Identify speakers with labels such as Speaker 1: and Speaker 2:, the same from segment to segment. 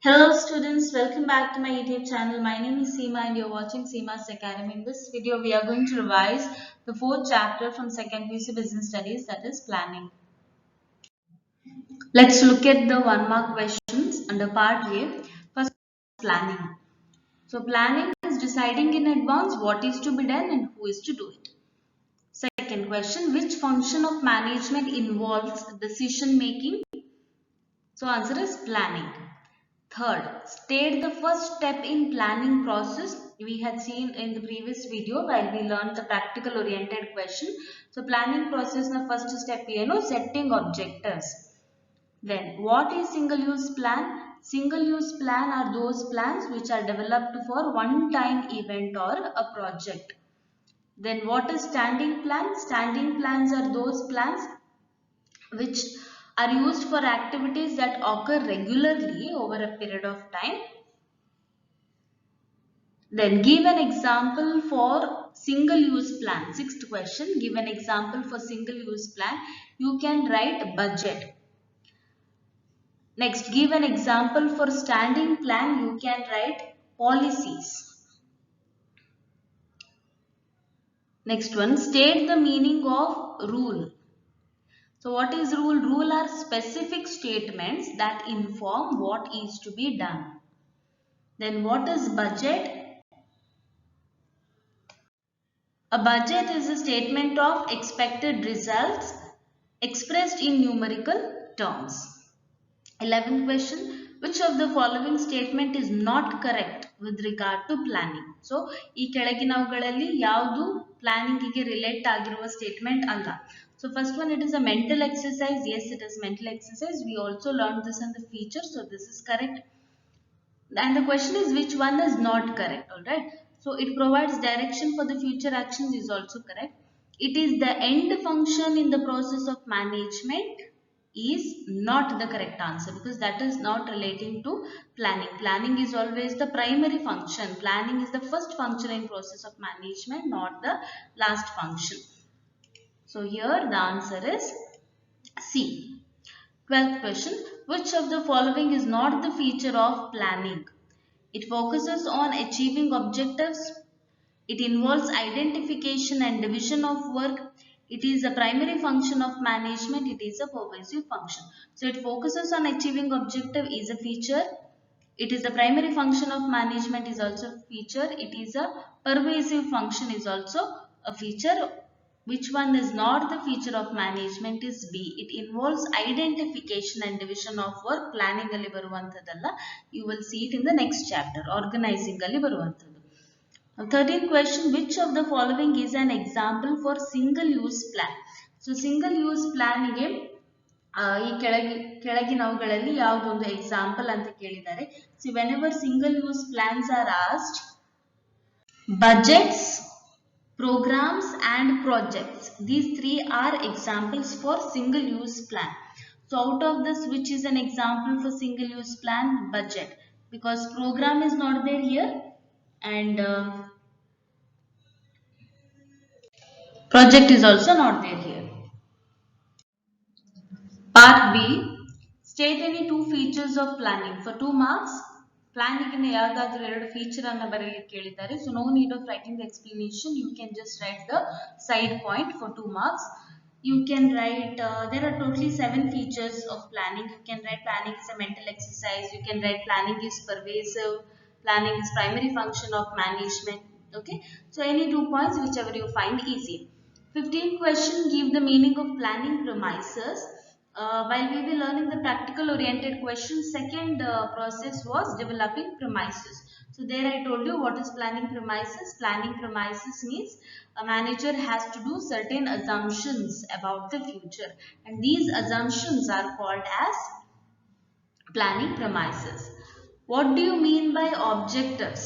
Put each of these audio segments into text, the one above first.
Speaker 1: Hello students, welcome back to my YouTube channel. My name is Seema and you're watching Seema's Academy. In this video, we are going to revise the fourth chapter from second PUC Business Studies, that is planning. Let's look at the 1 mark questions under part A. First, planning. So planning is deciding in advance what is to be done and who is to do it. Second question, which function of management involves decision making? So answer is planning. Third, state the first step in planning process. We had seen in the previous video while we learned the practical oriented question. So planning process na first step setting objectives. Then what is single use plan? Single use plan are those plans which are developed for one time event or a project. Then what is standing plan? Standing plans are those plans which are used for activities that occur regularly over a period of time. Then give an example for single use plan. Sixth question, give an example for single use plan. You can write budget. Next, give an example for standing plan. You can write policies. Next one, state the meaning of rule. So what is rule? Rule are specific statements that inform what is to be done. Then what is budget? A budget is a statement of expected results expressed in numerical terms. 11th question, which of the following statement is not correct with regard to planning? So ಈ ಕೆಳಗಿನವುಗಳಲ್ಲಿ ಯಾವುದು planning ಗೆ relate ಆಗಿರುವ statement ಅಲ್ಲ. So first one, it is a mental exercise. Yes, it is mental exercise. We also learned this in the feature, so this is correct. And the question is which one is not correct, alright. So it provides direction for the future actions is also correct. It is the end function in the process of management is not the correct answer because that is not relating to planning. Planning is always the primary function. Planning is the first function in process of management, not the last function. So here the answer is C. 12th question, which of the following is not the feature of planning? It focuses on achieving objectives. It involves identification and division of work. It is a primary function of management. It is a pervasive function. So it focuses on achieving objective is a feature. It is the primary function of management is also a feature. It is a pervasive function is also a feature. Which one is not the feature of management is B. It involves identification and division of work. Planning alli baruvanthadalla. You will see it in the next chapter. Organizing alli baruvanthadu. 13th question, which of the following is an example for single use plan? So single use plan ಗೆ ಈ ಕೆಳಗಿನವುಗಳಲ್ಲಿ ಯಾವುದೊಂದು example ಅಂತ ಕೇಳಿದ್ದಾರೆ. So whenever single use plans are asked, budgets, programs and projects, these three are examples for single use plan. So out of this, which is an example for single use plan? Budget, because program is not there here and project is also not there here. Part B, state any two features of planning. For 2 marks, planning in ಯಾವುದಾದರೂ ಎರಡು feature ಅನ್ನು ಬರೆಯಲಿಕ್ಕೆ ಹೇಳಿದ್ದಾರೆ. So no need of writing the explanation. You can just write the side point for 2 marks. You can write, there are totally 7 features of planning. You can write planning is a mental exercise. You can write planning is pervasive. Planning is primary function of management. Okay. So any 2 points, whichever you find easy. 15th question, give the meaning of planning premises. While we were learning the practical oriented questions, second process was developing premises. So there I told you what is planning premises. Planning premises means a manager has to do certain assumptions about the future, and these assumptions are called as planning premises. What do you mean by objectives?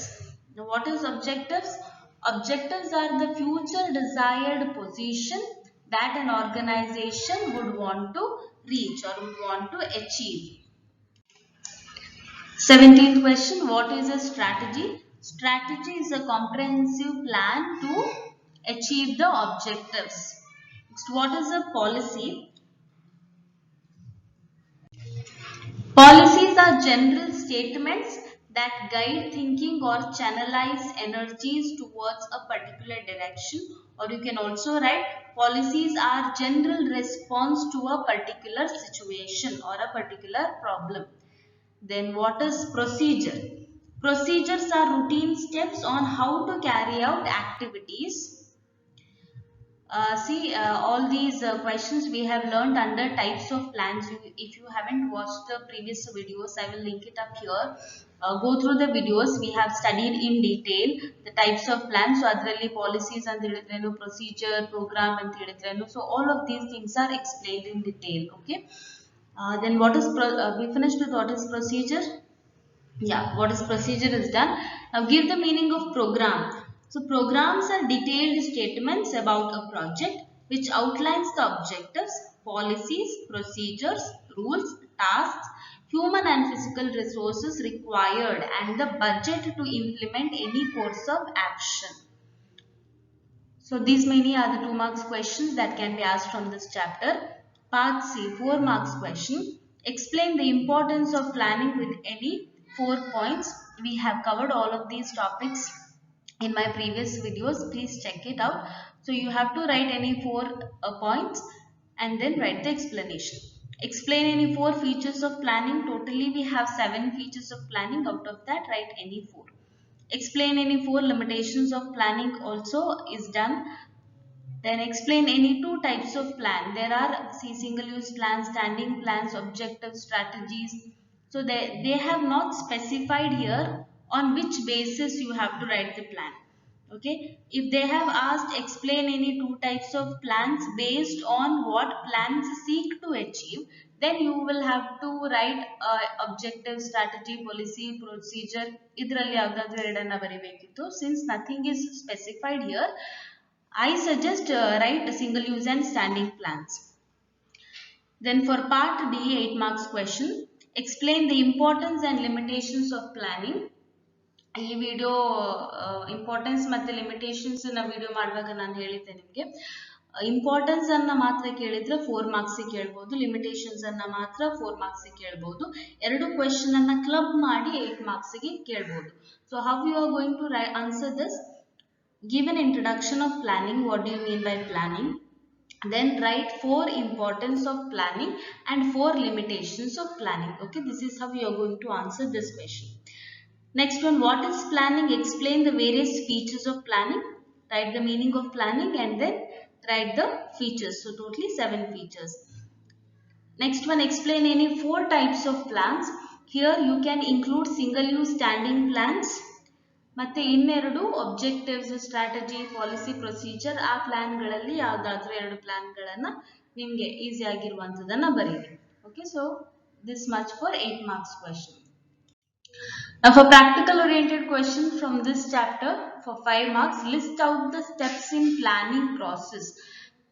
Speaker 1: Now what is objectives? Objectives are the future desired position that an organization would want to reach or would want to achieve. 17th question, what is a strategy? Strategy is a comprehensive plan to achieve the objectives. Next, what is a policy? Policies are general statements that guide thinking or channelize energies towards a particular direction, or you can also write policies are general response to a particular situation or a particular problem. Then what is procedure? Procedures are routine steps on how to carry out activities. All these questions we have learned under types of plans. If you haven't watched the previous videos, I will link it up here. Go through the videos. We have studied in detail the types of plans. So, adrelli policies and procedure, program and so all of these things are explained in detail. Okay. Then what is we finished with what is procedure? Yeah, what is procedure is done. Now give the meaning of program. So programs are detailed statements about a project which outlines the objectives, policies, procedures, rules, tasks, human and physical resources required and the budget to implement any course of action. So these many are the 2 marks questions that can be asked from this chapter. Part C, 4 marks question. Explain the importance of planning with any 4 points. We have covered all of these topics in my previous videos. Please check it out. So you have to write any 4 points and then write the explanation. Explain any 4 features of planning. Totally we have 7 features of planning. Out of that, write any 4. Explain any 4 limitations of planning also is done. Then explain any 2 types of plan. There are single use plans, standing plans, objective strategies. So they have not specified here on which basis you have to write the plan. Okay. If they have asked explain any 2 types of plans based on what plans seek to achieve, then you will have to write objective, strategy, policy, procedure. Idralli yavadadru eradana baribekittu. Since nothing is specified here, I suggest write single use and standing plans. Then for part D, 8 marks question, explain the importance and limitations of planning. ಈ video importance ಮತ್ತು limitations ನ video ಮಾಡುವಾಗ ನಾನು ಹೇಳಿದ್ದೆ ನಿಮಗೆ importance ಅನ್ನ ಮಾತ್ರ ಕೇಳಿದ್ರೆ 4 ಮಾರ್ಕ್ಸ್ ಕೇಳಬಹುದು, ಲಿಮಿಟೇಷನ್ಸ್ ಅನ್ನ ಮಾತ್ರ 4 ಮಾರ್ಕ್ಸ್ ಕೇಳಬಹುದು. ಎರಡು ಕ್ವೆಶ್ಚನ್ ಅನ್ನ ಕ್ಲಬ್ ಮಾಡಿ 8 ಮಾರ್ಕ್ಸ್ ಗೆ ಕೇಳಬಹುದು. So how you are going to answer this? Give an introduction of planning. What do you mean by planning? Then write 4 importance of planning and 4 limitations of planning. Okay, this is how you are going to answer this question. Next one, what is planning? Explain the various features of planning. Write the meaning of planning and then write the features. So totally 7 features. Next one, explain any 4 types of plans. Here you can include single use standing plans. ಮತ್ತೆ ಇನ್ನೆರಡು objectives, strategy, policy, procedure ಆ ಪ್ಲಾನ್ಗಳಲ್ಲಿ ಯಾವುದಾದ್ರೂ 2 ಪ್ಲಾನ್ಗಳನ್ನು ನಿಮಗೆ easy ಆಗಿರುವಂತದನ್ನ ಬರೀರಿ. Okay, so this much for 8 marks question. Now for practical oriented question from this chapter for 5 marks, list out the steps in planning process.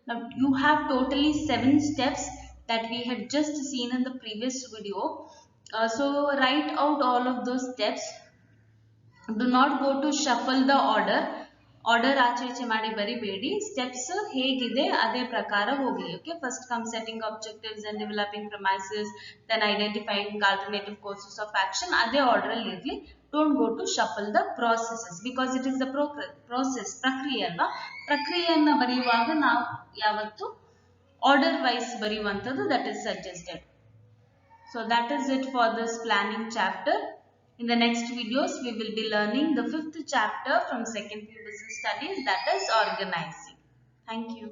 Speaker 1: Now you have totally 7 steps that we had just seen in the previous video. So write out all of those steps. Do not go to shuffle the order. Order ಆಚೆ ಈಚೆ ಮಾಡಿ ಬರಿಬೇಡಿ. Steps ಹೇಗಿದೆ ಅದೇ ಪ್ರಕಾರ ಹೋಗಿ. Okay, first come setting objectives and developing premises, then identifying alternative courses of action. ಅದೇ order ಅಲ್ಲಿ ಇರಲಿ. Don't go to shuffle the processes because it is the process, ಪ್ರಕ್ರಿಯೆ ಅಲ್ವಾ. ಪ್ರಕ್ರಿಯೆಯನ್ನ ಬರೆಯುವಾಗ ನಾವು ಯಾವತ್ತು ಆರ್ಡರ್ ವೈಸ್ ಬರೆಯುವಂತದ್ದು, that is suggested. So that is it for this planning chapter. In the next videos, we will be learning the 5th chapter from second year business studies, that is organizing. Thank you.